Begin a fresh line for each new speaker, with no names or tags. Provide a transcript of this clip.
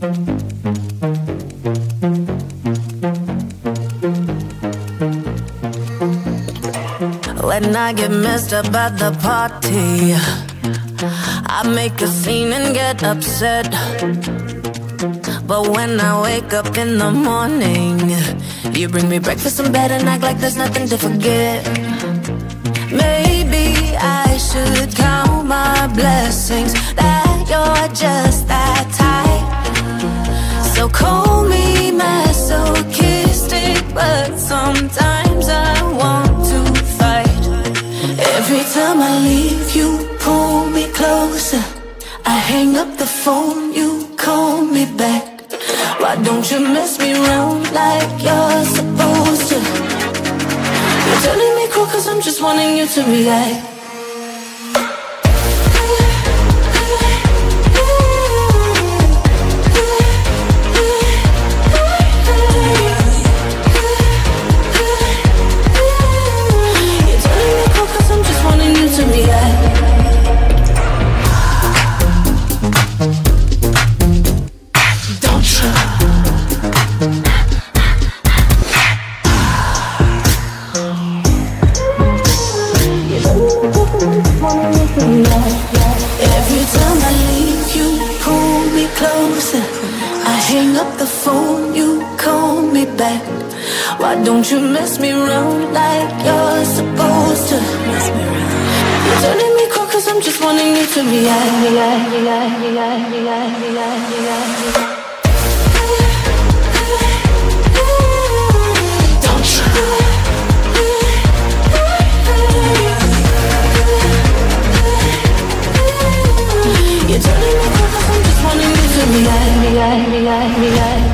When I get messed up at the party, I make a scene and get upset. But when I wake up in the morning, you bring me breakfast in bed and act like there's nothing to forget. Maybe I should count my blessings that you're just that type. So call me masochistic, but sometimes I want to fight. Every time I leave, you pull me closer. I hang up the phone, you call me back. Why don't you mess me around like you're supposed to? You're telling me cool cause I'm just wanting you to react. You're telling me cool cause I'm just wanting you to react. Every time I leave, you pull me closer. I hang up the phone, you call me back. Why don't you mess me around like you're supposed to? You're turning me cold cause I'm just wanting you to react. Don't try. You're turning me cold cause I'm just wanting you to react.